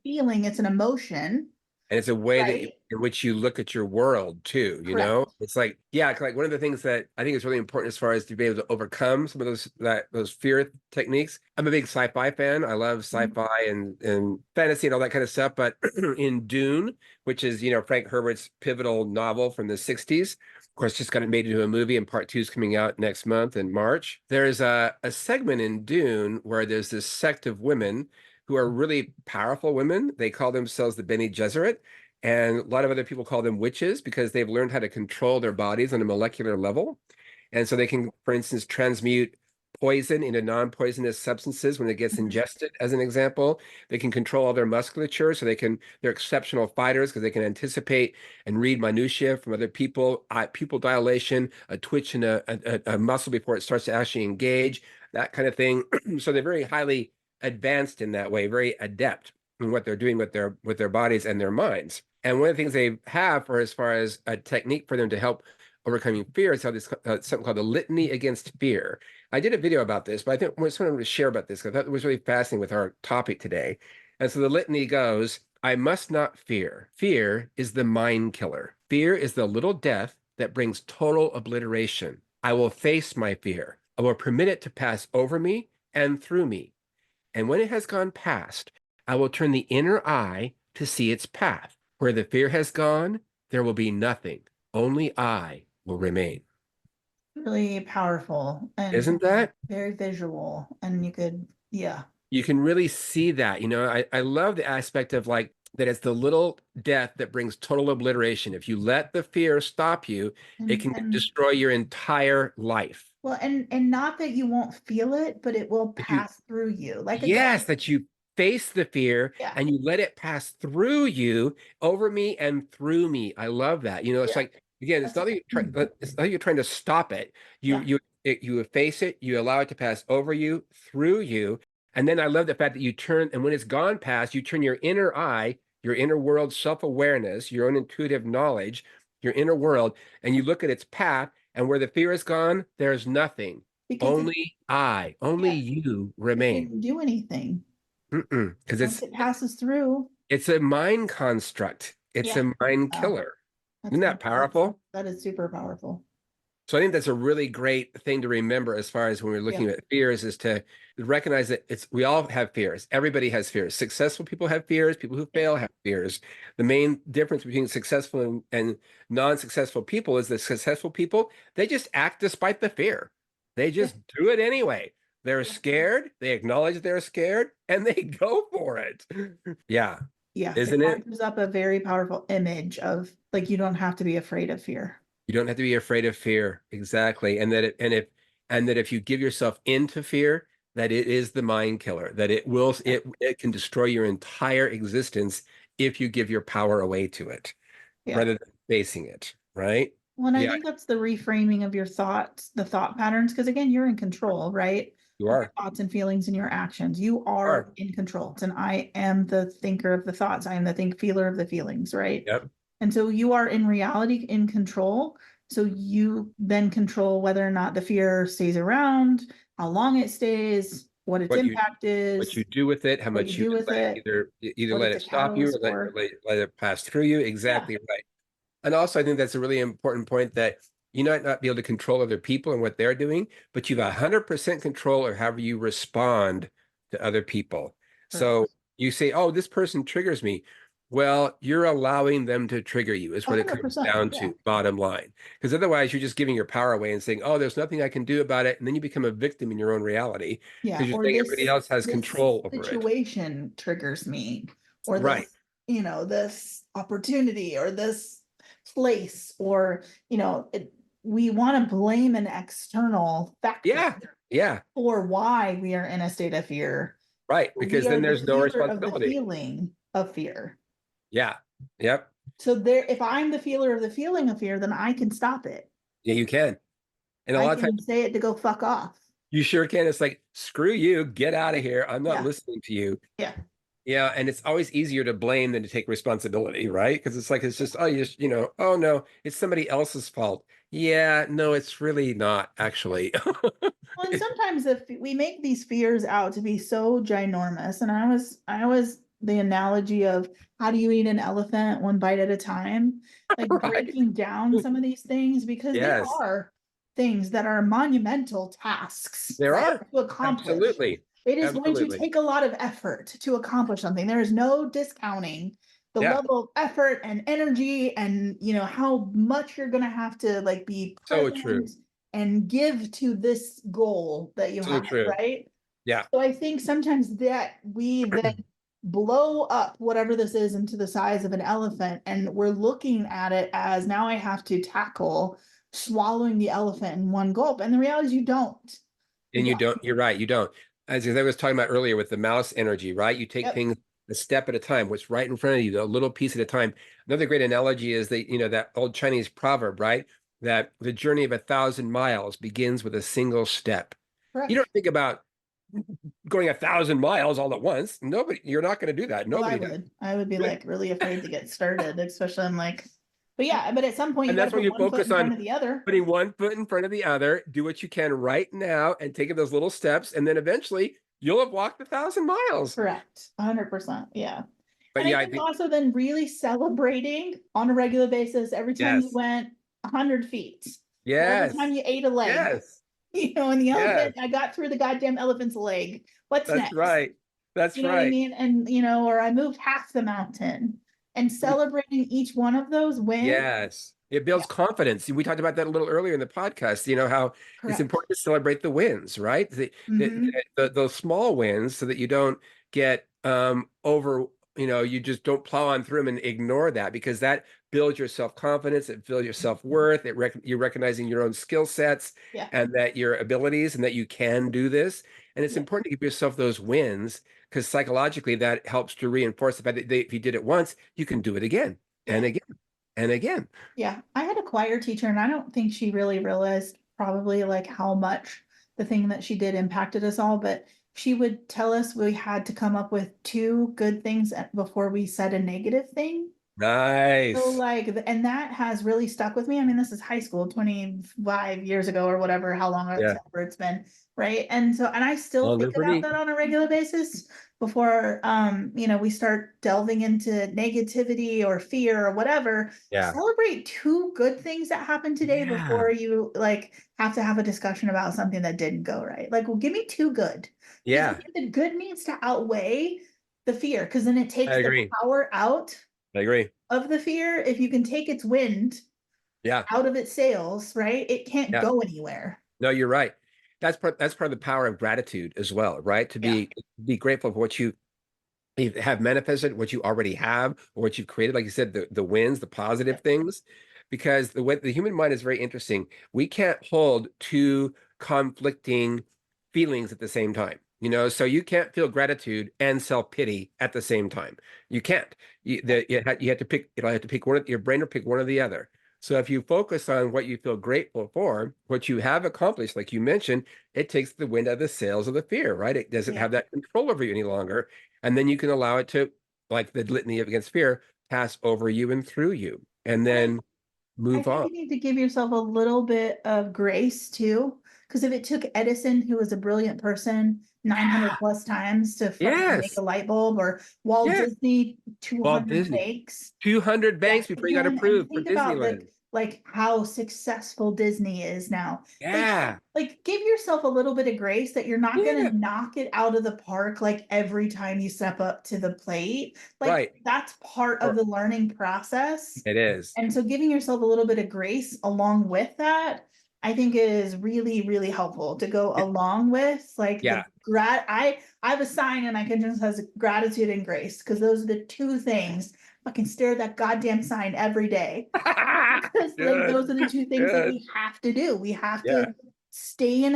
feeling, it's an emotion, it's a way right? in which you look at your world too, Correct. It's like, yeah, like one of the things that I think is really important as far as to be able to overcome some of those fear techniques. I'm a big sci-fi fan. I love sci-fi and fantasy and all that kind of stuff. But in Dune, which is, Frank Herbert's pivotal novel from the 60s, of course, just got it made into a movie, and part two is coming out next month in March. There's a segment in Dune where there's this sect of women who are really powerful women. They call themselves the Bene Gesserit, and a lot of other people call them witches because they've learned how to control their bodies on a molecular level. And so they can, for instance, transmute poison into non-poisonous substances when it gets ingested, as an example. They can control all their musculature, so they're exceptional fighters because they can anticipate and read minutia from other people, pupil dilation, a twitch in a muscle before it starts to actually engage, that kind of thing. So they're very highly advanced in that way, very adept in what they're doing with their bodies and their minds. And one of the things they have for as far as a technique for them to help overcoming fear is how this something called the litany against fear. I did a video about this, but I think I just wanted to share about this because I thought it was really fascinating with our topic today. And so the litany goes, I must not fear. Fear is the mind killer. Fear is the little death that brings total obliteration. I will face my fear. I will permit it to pass over me and through me. And when it has gone past, I will turn the inner eye to see its path. Where the fear has gone, there will be nothing. Only I will remain. Really powerful and Isn't that? very visual. And you could, yeah. You can really see that. I love the aspect of like that it's the little death that brings total obliteration. If you let the fear stop you, it can And destroy your entire life. well, and not that you won't feel it, but it will If you, pass through you. Like again, yes, that you face the fear yeah, and you let it pass through you, over me and through me. I love that. It's yeah. like, again, That's it's not that you're trying to stop it. You yeah. you you face it, you allow it to pass over you, through you. And then I love the fact that you turn, and when it's gone past, you turn your inner eye, your inner world self-awareness, your own intuitive knowledge, your inner world, and you look at its path, and where the fear is gone, there's nothing. Because Only yeah, you it remain. didn't do anything. Because Once it passes through, it's a mind construct. It's yeah. a mind Oh, killer. that's Isn't that powerful? that is super powerful. So I think that's a really great thing to remember as far as when we're Yeah. looking at fears, is to recognize that we all have fears. Everybody has fears. Successful people have fears. People who Yeah. fail have fears. The main difference between successful and non-successful people is that successful people, they just act despite the fear. They Yeah. just do it anyway. They're Yeah. scared. They acknowledge they're scared and they go for it. Yeah. Yeah. It Isn't it? conjures up a very powerful image of like you don't have to be afraid of fear. You don't have to be afraid of fear. Exactly. And that if you give yourself into fear, that it is the mind killer, that Yeah. it can destroy your entire existence if you give your power away to it Yeah. rather than facing it, right? Well, and I Yeah, think that's the reframing of your thoughts, the thought patterns, because again, you're in control, right? you Of your are. thoughts and feelings and your actions. You You are are. in control. And I am the thinker of the thoughts. I am the feeler of the feelings, right? Yep. And so you are in reality in control. So you then control whether or not the fear stays around, how long it stays, what its What you impact what you is, do with it, how what you much you do with let it it, either what let it's a it stop you or catalyst for. let it pass through you. Yeah, Exactly right. And also, I think that's a really important point, that you might not be able to control other people and what they're doing, but you've 100% control of how you respond to other people. So correct. you say, oh, this person triggers me. Well, you're allowing them to trigger you, is what it comes 100%. down Yeah. to, bottom line. Because otherwise, you're just giving your power away and saying, oh, there's nothing I can do about it. And then you become a victim in your own reality Yeah. because you're Or saying everybody else has this control over it. situation triggers me, or Right. this opportunity or this place, or, we want to blame an external factor Yeah. Yeah. for why we are in a state of fear. Right. We Because are then the there's no feeler of the responsibility. feeling of fear. Yeah. Yep. So there, if I'm the feeler of the feeling of fear, then I can stop it. Yeah, you can. And a I lot of can times say it to go fuck off. you sure can. It's like, screw you, get out of here. I'm not Yeah. listening to you. Yeah. Yeah. And it's always easier to blame than to take responsibility, right? Because it's like, it's just, oh, oh no, it's somebody else's fault. Yeah, no, it's really not actually. Well, and sometimes if we make these fears out to be so ginormous, and I was the analogy of how do you eat an elephant one bite at a time, like Right. breaking down some of these things, because there Yes, are things that are monumental tasks, there right, are. to accomplish. Absolutely. It is going to Absolutely. take a lot of effort to accomplish something. There is no discounting the Yeah. level of effort and energy, and how much you're going to have to like be So true. present and give to this goal that you So have, true. right? Yeah. So I think sometimes that we then blow up whatever this is into the size of an elephant, and we're looking at it as now I have to tackle swallowing the elephant in one gulp. And the reality is you don't. You And you don't. don't, you're right, you don't. As I was talking about earlier with the mouse energy, right? You take Yep. things a step at a time, what's right in front of you, a little piece at a time. Another great analogy is that, that old Chinese proverb, right? That the journey of 1,000 miles begins with a single step. You Correct. don't think about going 1,000 miles all at once. Nobody, you're not going to do that. Well, I Nobody does. would. I would be like really afraid to get started, especially I'm like, but yeah, but at some point you And got to that's when put you one foot focus in front on of the other. putting one foot in front of the other, do what you can right now and take those little steps. And then eventually you'll have walked 1,000 miles. Correct. 100%. Yeah. But And I yeah, I think think, also then really celebrating on a regular basis every time you yes, went 100 feet, or every time yes, you ate a leg, yes, and the yes, elephant, I got through the goddamn elephant's leg. What's that's next? right. That's You know what I right. mean? And, or I moved half the mountain, and celebrating each one of those wins. Yes. It Yeah, builds confidence. We talked about that a little earlier in the podcast, how it's correct. important to celebrate the wins, right? Hmm. Those small wins so that you don't get over, you just don't plow on through them and ignore that, because that builds your self-confidence, it builds your self-worth, you're recognizing your own skill sets Yeah, and that your abilities and that you can do this. And it's yeah, important to give yourself those wins, because psychologically that helps to reinforce the fact that if you did it once, you can do it again and yeah. again and again. Yeah, I had a choir teacher, and I don't think she really realized probably like how much the thing that she did impacted us all, but she would tell us we had to come up with two good things before we said a negative thing. So Nice. like, and that has really stuck with me. I mean, this is high school, 25 years ago or whatever, how long Yeah. it's been, right? And I still think Longer for about me. that on a regular basis before, we start delving into negativity or fear or whatever. Yeah. Celebrate two good things that happened today Yeah. before you like have to have a discussion about something that didn't go right. Like, well, give me two good, because I Yeah. think the good needs to outweigh the fear, because then it I takes the agree. power out I agree. of the fear. If you can take its wind Yeah. out of its sails, right? It can't Yeah. go anywhere. No, you're right. That's part of the power of gratitude as well, right? To Yeah. be grateful for what you have manifested, what you already have, or what you've created. Like you said, the wins, the Yeah. positive things, because the way the human mind is very interesting. We can't hold two conflicting feelings at the same time. So you can't feel gratitude and self-pity at the same time. You can't. You have to pick, have to pick one of your brain, or pick one or the other. So if you focus on what you feel grateful for, what you have accomplished, like you mentioned, it takes the wind out of the sails of the fear, right? It doesn't Yeah. have that control over you any longer. And then you can allow it to, like the litany against fear, pass over you and through you, and And then I move think on. you need to give yourself a little bit of grace too. Because if it took Edison, who was a brilliant person, 900 Yeah. plus times to fucking make Yes. a light bulb, or Walt Yeah. Disney, Walt 200 Disney. bakes, 200 yeah, banks before you got him, and approved for think about Disneyland. like how successful Disney is now. Yeah. Like give yourself a little bit of grace that you're not going Yeah. to knock it out of the park like every time you step up to the plate. Like Right. that's part of Or the learning process. it is. And so giving yourself a little bit of grace along with that, I think is really, really helpful to go along with like the Yeah. I have a sign, and I can just has gratitude and grace, because those are the two things. Fucking stare at that goddamn sign every day, because like those Good. are the two things that Good. we have to do. We have to Yeah. stay in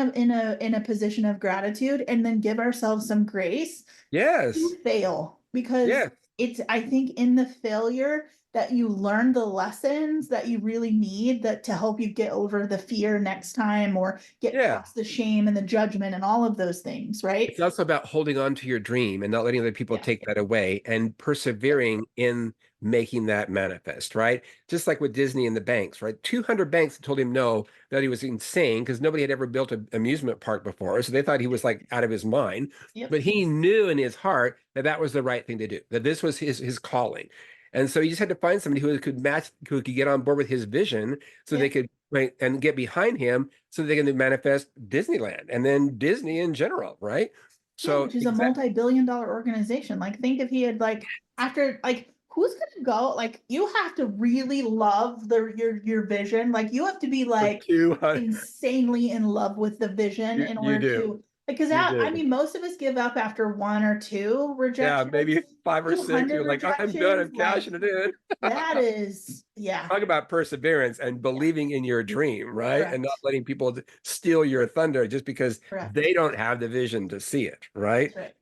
a position of gratitude, and then give ourselves some grace Yes. to fail, because Yeah. it's, I think, in the failure that you learn the lessons that you really need that to help you get over the fear next time, or get Yeah. past the shame and the judgment and all of those things, right? It's also about holding on to your dream and not letting other people Yeah. take that away, and persevering in making that manifest, right? Just like with Disney and the banks, right? 200 banks told him no, that he was insane, because nobody had ever built an amusement park before. So they thought he was like out of his mind. Yep. But he knew in his heart that that was the right thing to do, that this was his calling. And so he just had to find somebody who could match, who could get on board with his vision, so they Yep. could, right, and get behind him, so they can manifest Disneyland and then Disney in general, right? Yeah, So which is a exactly. multi-billion-dollar organization. Like, think if he had like after like who's gonna go? Like, you have to really love your vision. Like, you have to be For like 200, insanely in love with the vision in you order do. to, because You that, I do. mean, most of us give up after one or two Yeah, rejections. maybe 5 or 6. 200 You're like, I'm done. rejections, I'm like cashing it in. that is, yeah, Talk about perseverance and yeah, believing in your dream, right? And not correct, letting people steal your thunder just because correct. they don't have the vision to see it, right? That's right,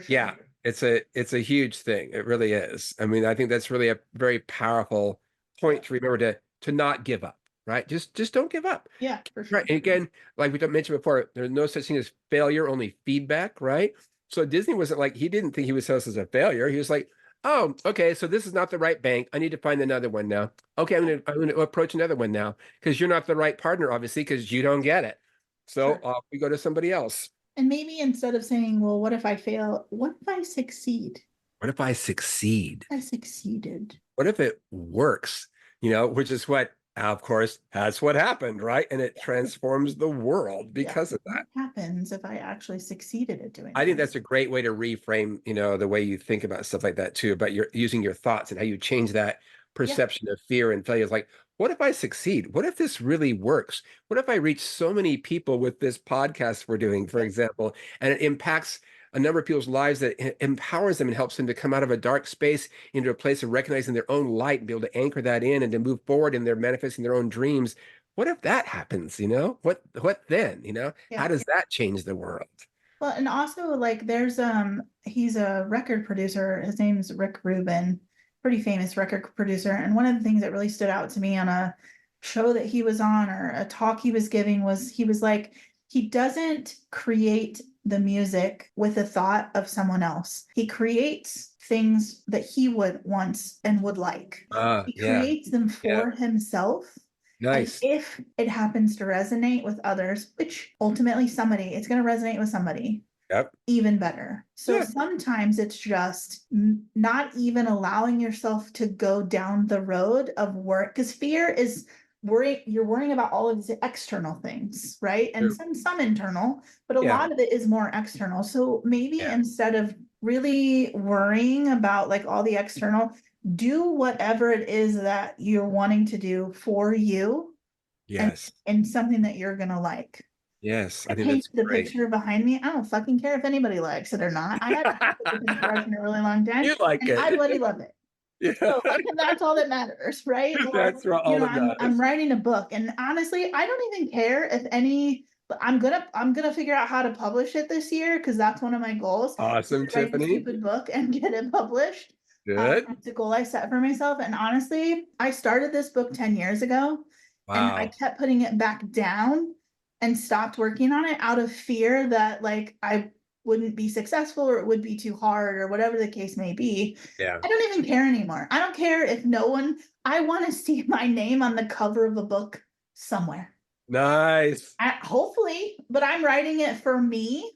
for Yeah, sure. it's a huge thing. It really is. I mean, I think that's really a very powerful Yeah, point to remember, to not give up, right? Just don't give up. yeah, for Right. sure. And again, like we mentioned before, there's no such thing as failure, only feedback, right? So Disney wasn't like, he didn't think he was us as a failure. He was like, oh, okay, so this is not the right bank. I need to find another one now. Okay, I'm gonna approach another one now, because you're not the right partner, obviously, because you don't get it. So Sure. off we go to somebody else. And maybe instead of saying, well, what if I fail? What if I succeed? What if I succeed? I succeeded. What if it works? Which is what of course, that's what happened, right? And it transforms the world Yeah. because of What that. happens if I actually succeeded at doing I think this? that's a great way to reframe, the way you think about stuff like that too, about your using your thoughts and how you change that Yeah. perception of fear and failure. It's like, what if I succeed? What if this really works? What if I reach so many people with this podcast we're doing, for Yeah. example, and it impacts a number of people's lives, that empowers them and helps them to come out of a dark space into a place of recognizing their own light and be able to anchor that in and to move forward in their manifesting their own dreams. What if that happens? What then? How Yeah. does that change the world? Well, and also like there's he's a record producer. His name's Rick Rubin, pretty famous record producer. And one of the things that really stood out to me on a show that he was on or a talk he was giving was he was like, he doesn't create the music with the thought of someone else. He creates things that he would wants and would like. He Yeah, creates them yeah. for himself. And Nice. if it happens to resonate with others, which ultimately it's going to resonate with somebody, Yep. even better. So Yeah. sometimes it's just not even allowing yourself to go down the road of work, because fear is you're worrying about all of these external things, right? And True. some internal, but a Yeah. lot of it is more external. So maybe Yeah. instead of really worrying about like all the external, do whatever it is that you're wanting to do for you and Yes. something that you're gonna like. Yes. I I think that's painted the great. picture behind me. I don't fucking care if anybody likes it or not. I haven't had a paintbrush in a really long time, You like and I it. bloody love it. Yeah. So like that's all that matters, right? Or All that I'm matters. writing a book, and honestly, I don't even care if any. But I'm gonna figure out how to publish it this year because that's one of my goals is Awesome, to write the Tiffany. stupid book and get it published. Good. That's a goal I set for myself. And honestly, I started this book 10 years ago and I Wow. kept putting it back down and stopped working on it out of fear that like I wouldn't be successful or it would be too hard or whatever the case may be. Yeah. I don't even care anymore. I don't care if no one, I want to see my name on the cover of a book somewhere. Nice. Hopefully, but I'm writing it for me,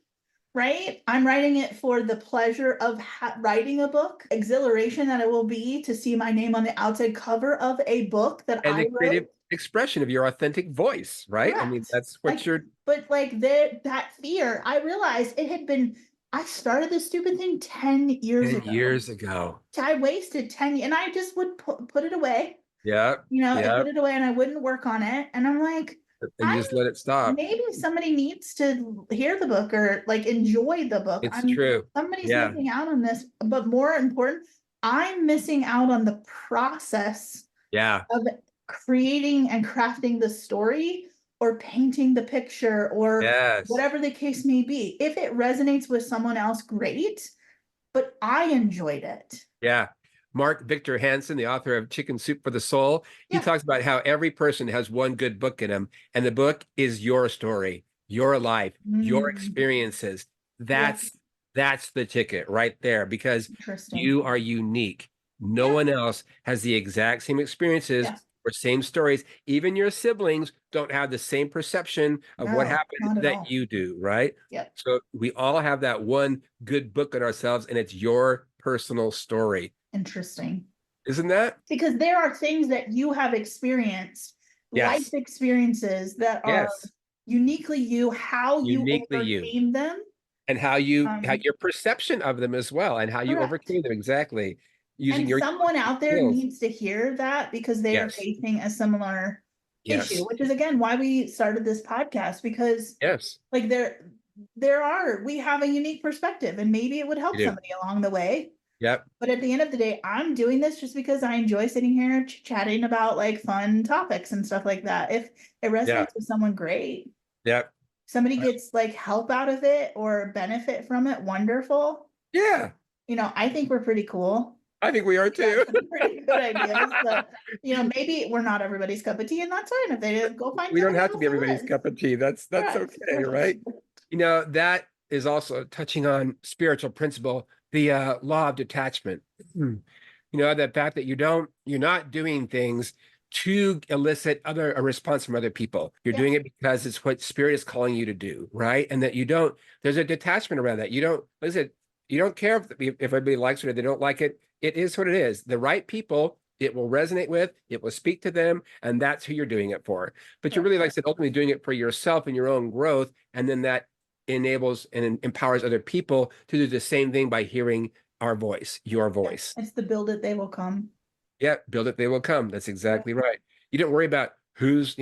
right? I'm writing it for the pleasure of writing a book, exhilaration that it will be to see my name on the outside cover of a book that And I the creative wrote. expression of your authentic voice, right? I mean, Correct. that's what Like, you're but like that fear, I realized it had been, I started this stupid thing 10 years 10 ago. years ago. I wasted 10 and I just would put it away. Yeah. I Yeah. put it away and I wouldn't work on it. And I'm like, And you I'm just let it stop. maybe somebody needs to hear the book or like enjoy the book. It's true. Somebody's Yeah. missing out on this, but more important, I'm missing out on the process Yeah. of creating and crafting the story or painting the picture or Yes. whatever the case may be. If it resonates with someone else, great, but I enjoyed it. Yeah. Mark Victor Hansen, the author of Chicken Soup for the Soul, he Yeah. talks about how every person has one good book in him, and the book is your story, your life, your experiences. Yeah. That's the ticket right there, because Interesting. you are unique. No Yeah. one else has the exact same experiences Yeah. or same stories. Even your siblings don't have the same perception of what No, happened not at that all. you do, right? Yep. So we all have that one good book in ourselves, and it's your personal story. Interesting. Isn't that? Because there are things that you have experienced, life Yes. experiences that are Yes. uniquely you, how you Uniquely you. overcame them. And how Um, your perception of them as well, and how you correct. overcame them exactly using And your someone out there skills. needs to hear that because they are Yes. facing a similar issue, Yes. which is again why we started this podcast because Yes. like we have a unique perspective and maybe it would help You do. somebody along the way. Yep. But at the end of the day, I'm doing this just because I enjoy sitting here chatting about like fun topics and stuff like that. If it Yeah. resonates with someone, great. Yep. Somebody gets like help out of it or benefit from it, wonderful. Yeah. I think we're pretty cool. I think we are too. Pretty good ideas, but maybe we're not everybody's cup of tea, and that's fine. If they did, go find We don't somebody have to else be who everybody's is. cup of tea. That's Correct. okay, right? That is also touching on spiritual principle, the law of detachment. That fact that you're not doing things to elicit a response from other people. You're Yeah. doing it because it's what spirit is calling you to do, right? And that there's a detachment around that. Like I said, you don't care if everybody likes it or they don't like it. It is what it is. The right people it will resonate with, it will speak to them, and that's who you're doing it for. But you're Right. really, like I said, ultimately doing it for yourself and your own growth, and then that enables and empowers other people to do the same thing by hearing our voice, your voice. It's the build it, they will come. Yeah, build it, they will come. That's exactly right. You don't worry about who's,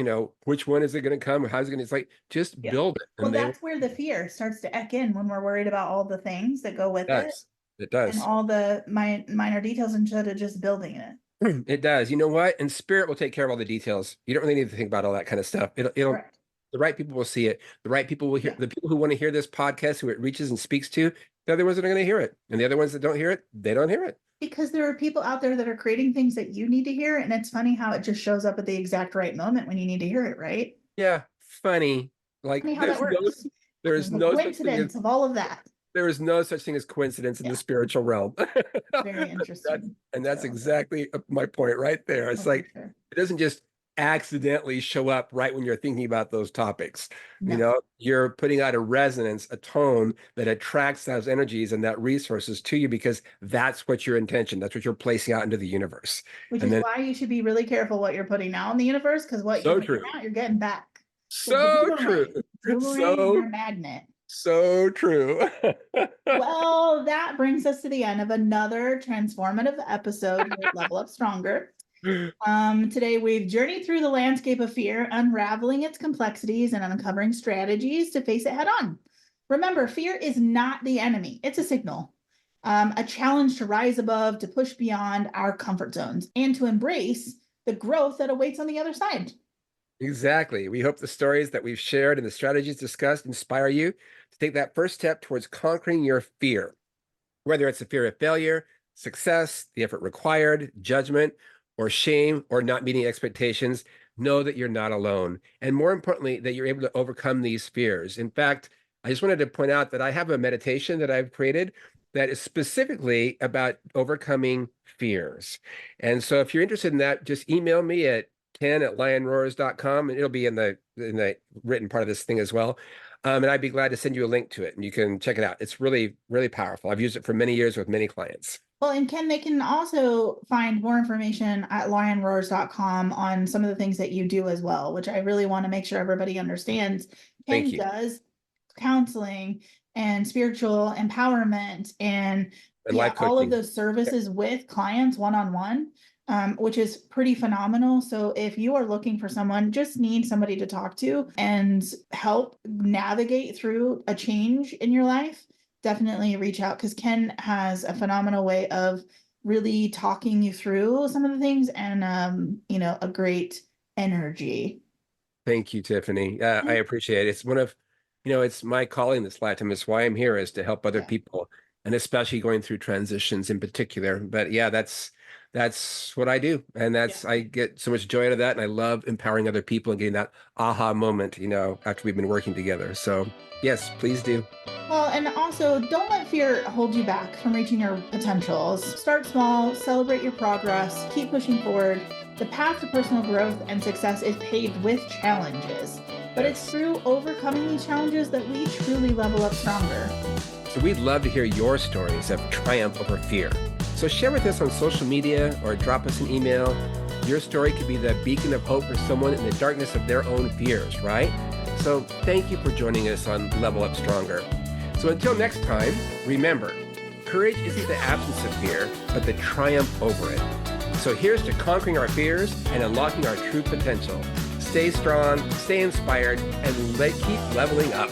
which one is it going to come? How's it going to, it's like, just build it. Well, And that's where the fear starts to eck in, when we're worried about all the things that go with it. It And does. all the minor details instead of just building it. It does. You know what? And spirit will take care of all the details. You don't really need to think about all that kind of stuff. It'll Correct. The right people will see it. The right people will hear. The people who want to hear this podcast, who it reaches and speaks to, they're the ones that are going to hear it. And the other ones that don't hear it, they don't hear it. Because there are people out there that are creating things that you need to hear. And it's funny how it just shows up at the exact right moment when you need to hear it, right? Yeah. Funny. Like, Funny how that works. There's no coincidence of all of that. There is no such thing as coincidence in the spiritual realm. Very interesting. That's exactly my point right there. It's like, it doesn't just accidentally show up right when you're thinking about those topics. No. You're putting out a resonance, a tone that attracts those energies and that resources to you, because that's what your intention, that's what you're placing out into the universe. Which is why you should be really careful what you're putting out in the universe, because what you're putting out, you're getting back. So true. It's so magnet. So true. Well, that brings us to the end of another transformative episode with Level Up Stronger. Today we've journeyed through the landscape of fear, unraveling its complexities and uncovering strategies to face it head on. Remember, fear is not the enemy. It's a signal, a challenge to rise above, to push beyond our comfort zones, and to embrace the growth that awaits on the other side. Exactly. We hope the stories that we've shared and the strategies discussed inspire you to take that first step towards conquering your fear, whether it's the fear of failure, success, the effort required, judgment, or shame, or not meeting expectations. Know that you're not alone. And more importantly, that you're able to overcome these fears. In fact, I just wanted to point out that I have a meditation that I've created that is specifically about overcoming fears. And so if you're interested in that, just email me at ken@lionroars.com, and it'll be in the written part of this thing as well. And I'd be glad to send you a link to it, and you can check it out. It's really, really powerful. I've used it for many years with many clients. Well, and Ken, they can also find more information at lionroars.com on some of the things that you do as well, which I really want to make sure everybody understands. Ken does counseling and spiritual empowerment and life coaching, all of those services with clients one-on-one. Which is pretty phenomenal. So if you are looking for someone, just need somebody to talk to and help navigate through a change in your life, definitely reach out, because Ken has a phenomenal way of really talking you through some of the things, and a great energy. Thank you, Tiffany. I appreciate it. It's one of, it's my calling this lifetime. It's why I'm here, is to help other people, and especially going through transitions in particular. But yeah, that's what I do. And I get so much joy out of that. And I love empowering other people and getting that aha moment, after we've been working together. So yes, please do. Well, and also don't let fear hold you back from reaching your potentials. Start small, celebrate your progress, keep pushing forward. The path to personal growth and success is paved with challenges, but it's through overcoming these challenges that we truly level up stronger. So we'd love to hear your stories of triumph over fear. So share with us on social media or drop us an email. Your story could be the beacon of hope for someone in the darkness of their own fears, right? So thank you for joining us on Level Up Stronger. So until next time, remember, courage isn't the absence of fear, but the triumph over it. So here's to conquering our fears and unlocking our true potential. Stay strong, stay inspired, and keep leveling up.